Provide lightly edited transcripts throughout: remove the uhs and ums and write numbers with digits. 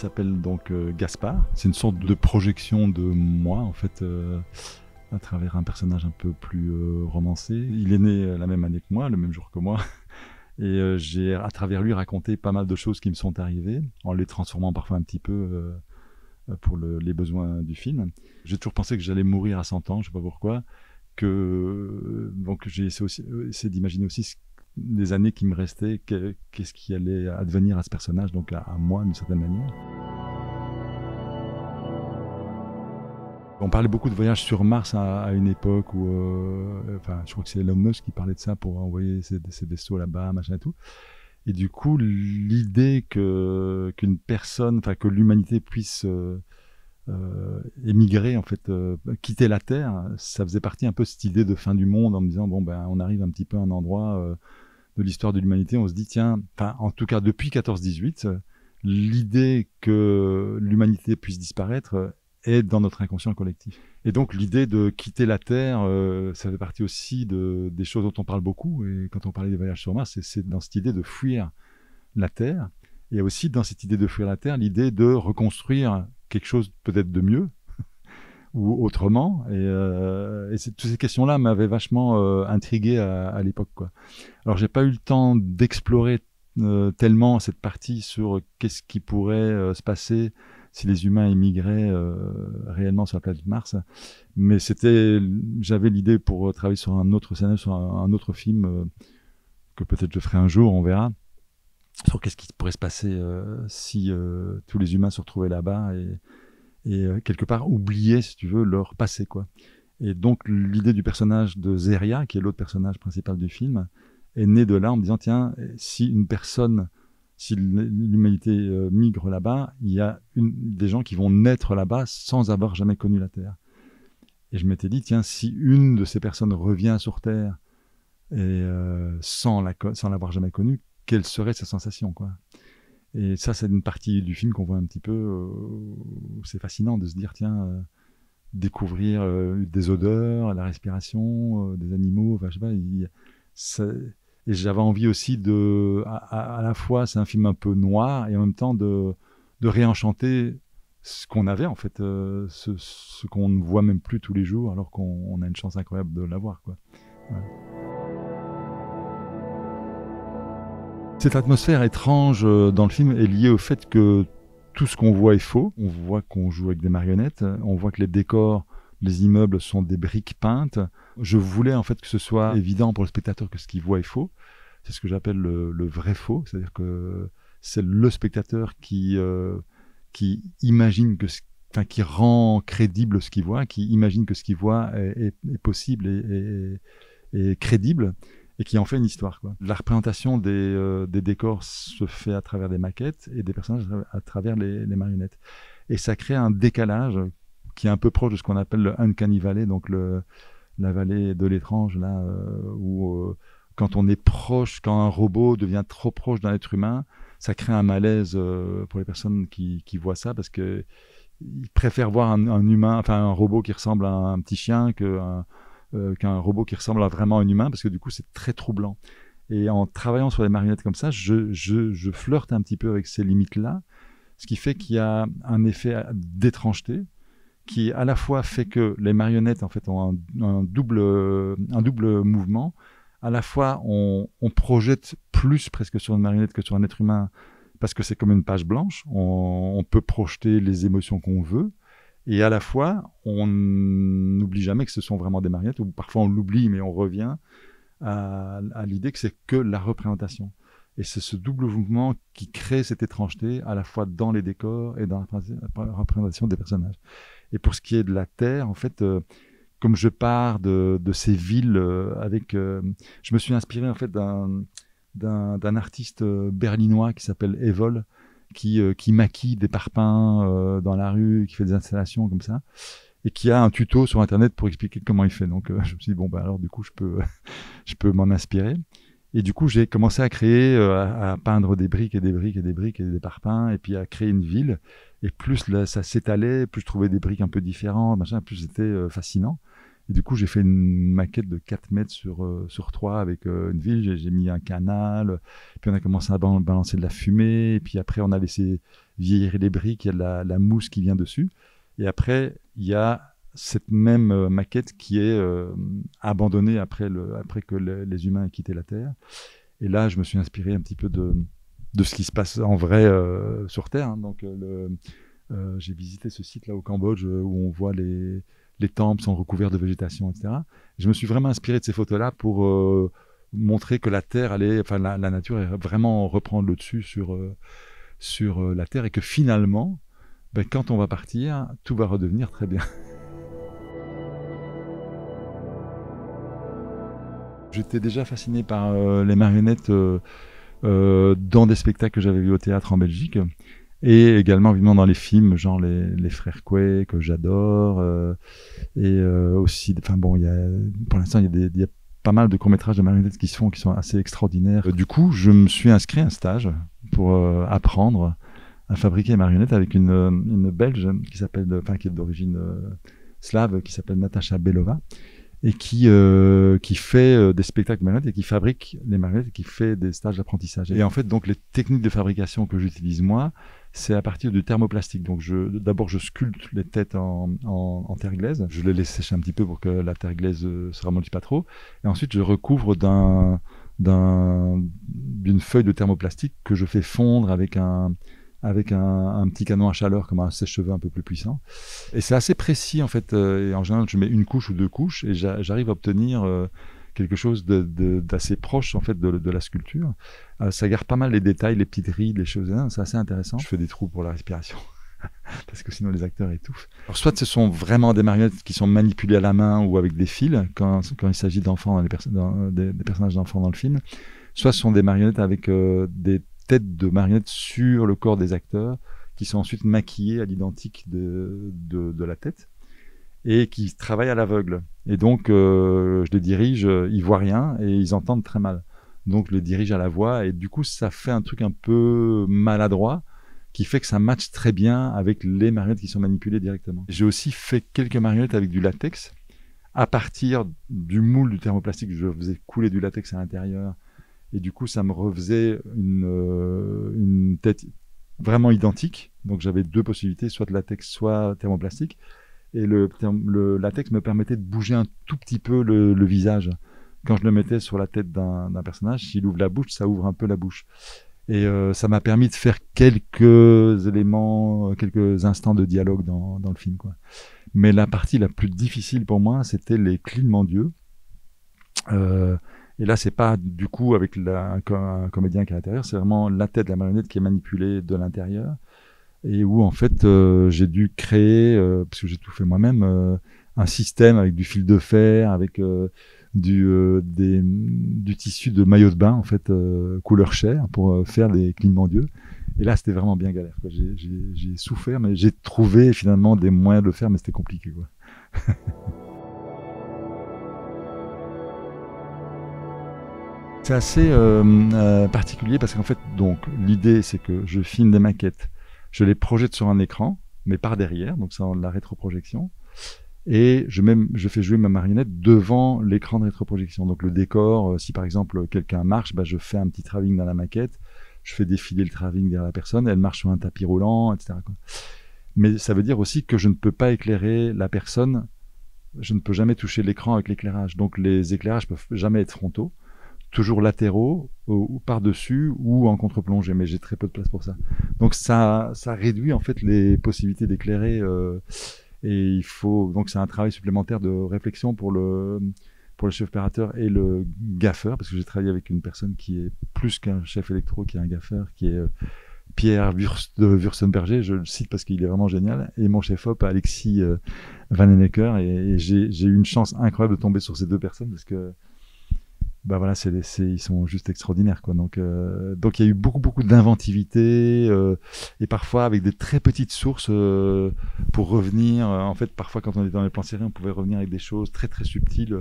s'appelle donc Gaspard. C'est une sorte de projection de moi, en fait, à travers un personnage un peu plus romancé. Il est né la même année que moi, le même jour que moi. Et j'ai, à travers lui, raconté pas mal de choses qui me sont arrivées, en les transformant parfois un petit peu pour les besoins du film. J'ai toujours pensé que j'allais mourir à 100 ans, je sais pas pourquoi. Donc j'ai essayé d'imaginer aussi les années qui me restaient, qu'est-ce qui allait advenir à ce personnage, donc à moi d'une certaine manière. On parlait beaucoup de voyages sur Mars à une époque où, enfin, je crois que c'est Elon Musk qui parlait de ça pour envoyer ses vaisseaux là-bas, machin et tout. Et du coup, l'idée qu'une personne, enfin que l'humanité puisse émigrer, en fait, quitter la Terre, ça faisait partie un peu de cette idée de fin du monde, en me disant bon ben on arrive un petit peu à un endroit de l'histoire de l'humanité, on se dit tiens, enfin en tout cas depuis 14-18, l'idée que l'humanité puisse disparaître est dans notre inconscient collectif. Et donc l'idée de quitter la Terre, ça fait partie aussi des choses dont on parle beaucoup, et quand on parlait des voyages sur Mars, c'est dans cette idée de fuir la Terre. Il y a aussi dans cette idée de fuir la Terre l'idée de reconstruire quelque chose peut-être de mieux ou autrement. Et toutes ces questions-là m'avaient vachement intrigué à l'époque, quoi. Alors j'ai pas eu le temps d'explorer tellement cette partie sur qu'est-ce qui pourrait se passer si les humains émigraient réellement sur la planète Mars. Mais j'avais l'idée pour travailler sur un autre scénario, sur un autre film que peut-être je ferai un jour, on verra, sur qu'est-ce qui pourrait se passer si tous les humains se retrouvaient là-bas et quelque part oubliaient, si tu veux, leur passé, quoi. Et donc l'idée du personnage de Zeria, qui est l'autre personnage principal du film, est née de là en me disant tiens, si l'humanité migre là-bas, il y a des gens qui vont naître là-bas sans avoir jamais connu la Terre. Et je m'étais dit tiens, si une de ces personnes revient sur Terre et sans l'avoir jamais connue, quelle serait sa sensation, quoi. Et ça, c'est une partie du film qu'on voit un petit peu. C'est fascinant de se dire, tiens, découvrir des odeurs, la respiration des animaux. Enfin, je sais pas. Et j'avais envie aussi à la fois, c'est un film un peu noir et en même temps de réenchanter ce qu'on avait en fait, ce qu'on ne voit même plus tous les jours, alors qu'on a une chance incroyable de l'avoir, quoi. Ouais. Cette atmosphère étrange dans le film est liée au fait que tout ce qu'on voit est faux. On voit qu'on joue avec des marionnettes, on voit que les décors, les immeubles sont des briques peintes. Je voulais en fait que ce soit évident pour le spectateur que ce qu'il voit est faux. C'est ce que j'appelle le vrai faux, c'est-à-dire que c'est le spectateur qui imagine qui rend crédible ce qu'il voit, qui imagine que ce qu'il voit est possible et crédible, et qui en fait une histoire, quoi. La représentation des décors se fait à travers des maquettes et des personnages à travers les marionnettes. Et ça crée un décalage qui est un peu proche de ce qu'on appelle le Uncanny Valley, donc la vallée de l'étrange, là, où quand on est proche, quand un robot devient trop proche d'un être humain, ça crée un malaise pour les personnes qui voient ça, parce qu'ils préfèrent voir un humain, enfin un robot qui ressemble à un petit chien qu'un robot qui ressemble à vraiment un humain, parce que du coup c'est très troublant. Et en travaillant sur les marionnettes comme ça, je flirte un petit peu avec ces limites-là, ce qui fait qu'il y a un effet d'étrangeté qui à la fois fait que les marionnettes en fait ont un double mouvement. À la fois on projette plus presque sur une marionnette que sur un être humain, parce que c'est comme une page blanche, on peut projeter les émotions qu'on veut. Et à la fois, on n'oublie jamais que ce sont vraiment des marionnettes, ou parfois on l'oublie, mais on revient à l'idée que c'est que la représentation. Et c'est ce double mouvement qui crée cette étrangeté, à la fois dans les décors et dans la représentation des personnages. Et pour ce qui est de la Terre, en fait, comme je pars de ces villes je me suis inspiré en fait d'un artiste berlinois qui s'appelle Evol, qui maquille des parpaings dans la rue, qui fait des installations comme ça, et qui a un tuto sur internet pour expliquer comment il fait. Donc je me suis dit bon bah alors du coup je peux m'en inspirer. Et du coup j'ai commencé à créer, à peindre des briques et des briques et des briques et des parpaings, et puis à créer une ville. Et plus là, ça s'étalait, plus je trouvais des briques un peu différentes, machin, plus c'était fascinant. Et du coup, j'ai fait une maquette de 4 mètres sur 3 avec une ville. J'ai mis un canal. Puis on a commencé à balancer de la fumée. Et puis après, on a laissé vieillir les briques. Il y a de la mousse qui vient dessus. Et après, il y a cette même maquette qui est abandonnée après que les humains aient quitté la Terre. Et là, je me suis inspiré un petit peu de ce qui se passe en vrai sur Terre. Hein. Donc, j'ai visité ce site-là au Cambodge où on voit les temples sont recouverts de végétation, etc. Je me suis vraiment inspiré de ces photos-là pour montrer que la Terre, la nature est vraiment reprendre le dessus sur la Terre et que finalement, quand on va partir, tout va redevenir très bien. J'étais déjà fasciné par les marionnettes dans des spectacles que j'avais vus au théâtre en Belgique et également évidemment dans les films, genre les Frères Coué que j'adore et aussi, enfin bon, pour l'instant il y a pas mal de courts-métrages de marionnettes qui se font, qui sont assez extraordinaires. Du coup, je me suis inscrit à un stage pour apprendre à fabriquer des marionnettes avec une Belge qui est d'origine slave, qui s'appelle Natacha Belova, et qui fait des spectacles de marionnettes et qui fabrique les marionnettes et qui fait des stages d'apprentissage. Et en fait, donc, les techniques de fabrication que j'utilise moi, c'est à partir du thermoplastique. Donc, d'abord, je sculpte les têtes en terre glaise. Je les laisse sécher un petit peu pour que la terre glaise se ramollisse pas trop. Et ensuite, je recouvre d'une feuille de thermoplastique que je fais fondre avec un petit canon à chaleur comme un sèche-cheveux un peu plus puissant. Et c'est assez précis en fait. Et en général, je mets une couche ou 2 couches et j'arrive à obtenir quelque chose d'assez proche en fait de la sculpture. Ça garde pas mal les détails, les petites rides, les choses. C'est assez intéressant. Je fais des trous pour la respiration parce que sinon les acteurs étouffent. Alors soit ce sont vraiment des marionnettes qui sont manipulées à la main ou avec des fils quand il s'agit d'enfants, des personnages d'enfants dans le film. Soit ce sont des marionnettes avec des têtes de marionnettes sur le corps des acteurs qui sont ensuite maquillées à l'identique de la tête et qui travaillent à l'aveugle. Et donc, je les dirige, ils voient rien et ils entendent très mal. Donc, je les dirige à la voix et du coup, ça fait un truc un peu maladroit qui fait que ça matche très bien avec les marionnettes qui sont manipulées directement. J'ai aussi fait quelques marionnettes avec du latex à partir du moule du thermoplastique. Je faisais couler du latex à l'intérieur. Et du coup, ça me refaisait une tête vraiment identique. Donc, j'avais 2 possibilités, soit de latex, soit thermoplastique. Et le latex me permettait de bouger un tout petit peu le visage. Quand je le mettais sur la tête d'un personnage, s'il ouvre la bouche, ça ouvre un peu la bouche. Et ça m'a permis de faire quelques éléments, quelques instants de dialogue dans le film, quoi. Mais la partie la plus difficile pour moi, c'était les clignements d'yeux. Et là, c'est pas du coup avec un comédien qui est à l'intérieur, c'est vraiment la tête de la marionnette qui est manipulée de l'intérieur. Et où en fait, j'ai dû créer, parce que j'ai tout fait moi-même, un système avec du fil de fer, avec du tissu de maillot de bain, en fait, couleur chair, pour faire des clignements d'yeux. Et là, c'était vraiment bien galère, quoi. J'ai souffert, mais j'ai trouvé finalement des moyens de le faire, mais c'était compliqué, quoi. C'est assez particulier parce qu'en fait, donc, l'idée, c'est que je filme des maquettes, je les projette sur un écran, mais par derrière, donc c'est de la rétroprojection, et je fais jouer ma marionnette devant l'écran de rétroprojection. Donc le décor, si par exemple quelqu'un marche, je fais un petit travelling dans la maquette, je fais défiler le travelling derrière la personne, elle marche sur un tapis roulant, etc., quoi. Mais ça veut dire aussi que je ne peux pas éclairer la personne, je ne peux jamais toucher l'écran avec l'éclairage. Donc les éclairages peuvent jamais être frontaux, toujours latéraux, ou par-dessus, ou en contre-plongée, mais j'ai très peu de place pour ça. Donc ça réduit en fait les possibilités d'éclairer, et donc c'est un travail supplémentaire de réflexion pour le chef opérateur et le gaffeur, parce que j'ai travaillé avec une personne qui est plus qu'un chef électro, qui est un gaffeur, qui est Pierre de Wurstenberger, je le cite parce qu'il est vraiment génial, et mon chef-op Alexis Van Ennecker, et j'ai eu une chance incroyable de tomber sur ces 2 personnes, parce que voilà, ils sont juste extraordinaires, quoi. Donc il y a eu beaucoup d'inventivité, et parfois avec des très petites sources pour revenir. En fait, parfois quand on était dans les plans serrés, on pouvait revenir avec des choses très très subtiles,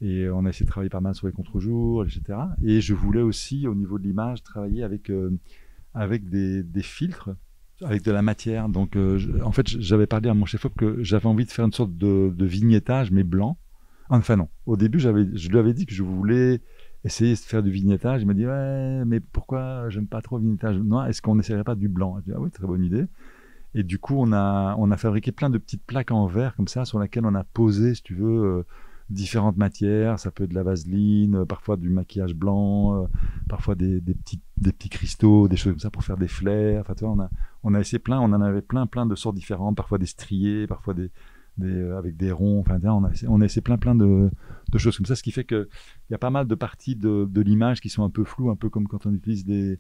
et on a essayé de travailler pas mal sur les contre-jours, etc. Et je voulais aussi, au niveau de l'image, travailler avec des filtres, avec de la matière. Donc en fait, j'avais parlé à mon chef-op que j'avais envie de faire une sorte de vignettage, mais blanc, Enfin non, au début, je lui avais dit que je voulais essayer de faire du vignettage. Il m'a dit, ouais, mais pourquoi j'aime pas trop le vignettage? Non, est-ce qu'on n'essaierait pas du blanc? Je dis, ah oui, très bonne idée. Et du coup, on a fabriqué plein de petites plaques en verre comme ça, sur lesquelles on a posé, si tu veux, différentes matières. Ça peut être de la vaseline, parfois du maquillage blanc, parfois des petits cristaux, des choses comme ça pour faire des flares. Enfin, tu vois, on a essayé plein, on en avait plein de sortes différentes, parfois des striés, parfois avec des ronds. Enfin, on a essayé plein de choses comme ça, ce qui fait qu'il y a pas mal de parties de l'image qui sont un peu floues, un peu comme quand on utilise des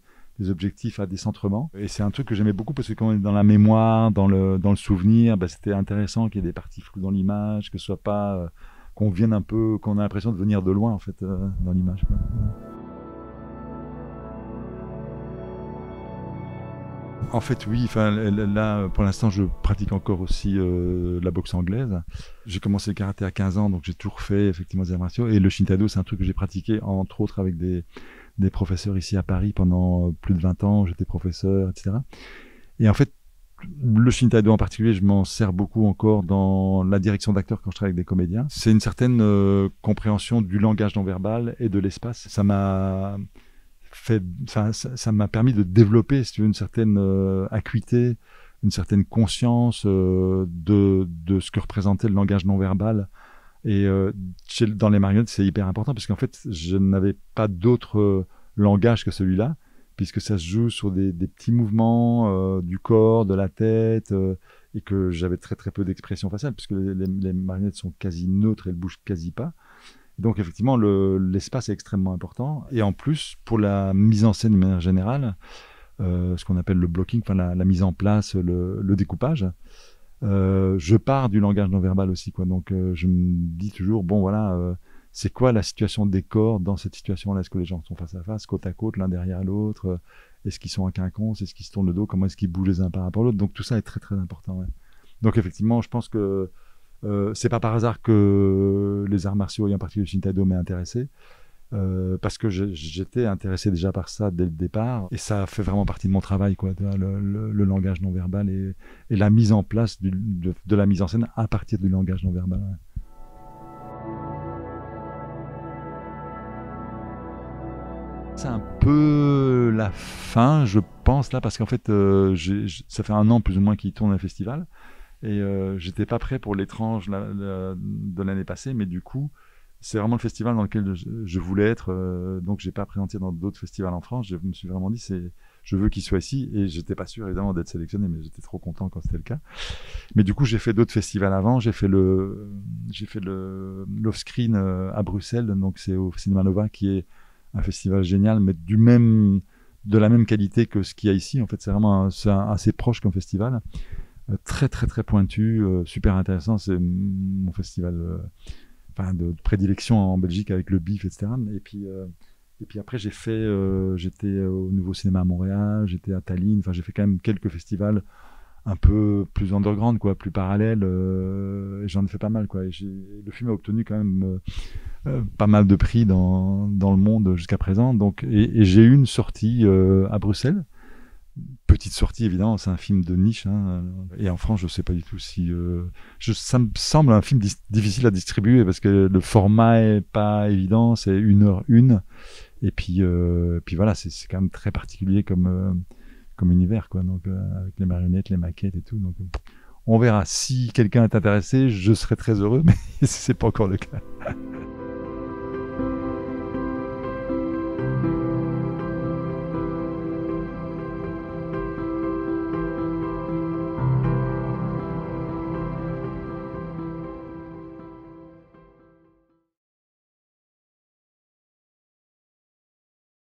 objectifs à décentrement. Et c'est un truc que j'aimais beaucoup parce que quand on est dans la mémoire, dans le souvenir, bah, c'était intéressant qu'il y ait des parties floues dans l'image, que ce soit pas qu'on vienne un peu, qu'on a l'impression de venir de loin en fait dans l'image, quoi. En fait, oui. Enfin, là, pour l'instant, je pratique encore aussi la boxe anglaise. J'ai commencé le karaté à 15 ans, donc j'ai toujours fait effectivement des arts martiaux. Et le Shin-Tae-Do, c'est un truc que j'ai pratiqué entre autres avec des professeurs ici à Paris pendant plus de 20 ans. J'étais professeur, etc. Et en fait, le Shin-Tae-Do en particulier, je m'en sers beaucoup encore dans la direction d'acteurs quand je travaille avec des comédiens. C'est une certaine compréhension du langage non verbal et de l'espace. Ça m'a permis de développer, si tu veux, une certaine acuité, une certaine conscience de ce que représentait le langage non verbal. Et dans les marionnettes, c'est hyper important parce qu'en fait, je n'avais pas d'autre langage que celui-là, puisque ça se joue sur des petits mouvements du corps, de la tête, et que j'avais très très peu d'expression faciale, puisque les marionnettes sont quasi neutres, elles bougent quasi pas. Donc effectivement, l'espace est extrêmement important. Et en plus, pour la mise en scène de manière générale, ce qu'on appelle le blocking, enfin la mise en place, le découpage, je pars du langage non verbal aussi, quoi. Donc je me dis toujours, bon voilà, c'est quoi la situation des corps dans cette situation-là? Est-ce que les gens sont face à face, côte à côte, l'un derrière l'autre? Est-ce qu'ils sont en quinconce? Est-ce qu'ils se tournent le dos? Comment est-ce qu'ils bougent les uns par rapport à l'autre? Donc tout ça est très très important, ouais. Donc effectivement, je pense que c'est pas par hasard que les arts martiaux, et en particulier le Shin-Tae-Do, m'est intéressé. Parce que j'étais intéressé déjà par ça dès le départ, et ça fait vraiment partie de mon travail, quoi, le langage non verbal et la mise en place de la mise en scène à partir du langage non verbal. Ouais. C'est un peu la fin, je pense, là, parce qu'en fait, ça fait 1 an plus ou moins qu'il tourne un festival, et j'étais pas prêt pour l'étrange de l'année passée, mais du coup, c'est vraiment le festival dans lequel je voulais être, donc j'ai pas présenté dans d'autres festivals en France. Je me suis vraiment dit, je veux qu'il soit ici, et j'étais pas sûr évidemment d'être sélectionné, mais j'étais trop content quand c'était le cas. Mais du coup, j'ai fait d'autres festivals avant. J'ai fait l'Offscreen à Bruxelles, donc c'est au Cinéma Nova, qui est un festival génial, mais de la même qualité que ce qu'il y a ici. En fait, c'est assez proche comme festival, très très très pointu, super intéressant. C'est mon festival de prédilection en Belgique avec le BIF, etc. Et puis après, j'étais au Nouveau Cinéma à Montréal, j'étais à Tallinn. Enfin, j'ai fait quand même quelques festivals un peu plus underground, quoi, plus parallèles. Et j'en ai fait pas mal, quoi. Le film a obtenu quand même pas mal de prix dans le monde jusqu'à présent. Donc, et j'ai eu une sortie à Bruxelles. Petite sortie, évidemment, c'est un film de niche, hein. Et en France, je sais pas du tout si... ça me semble un film difficile à distribuer parce que le format est pas évident, c'est 1h01. Et puis voilà, c'est quand même très particulier comme univers, quoi. Donc, avec les marionnettes, les maquettes et tout. Donc, on verra. Si quelqu'un est intéressé, je serai très heureux, mais c'est pas encore le cas.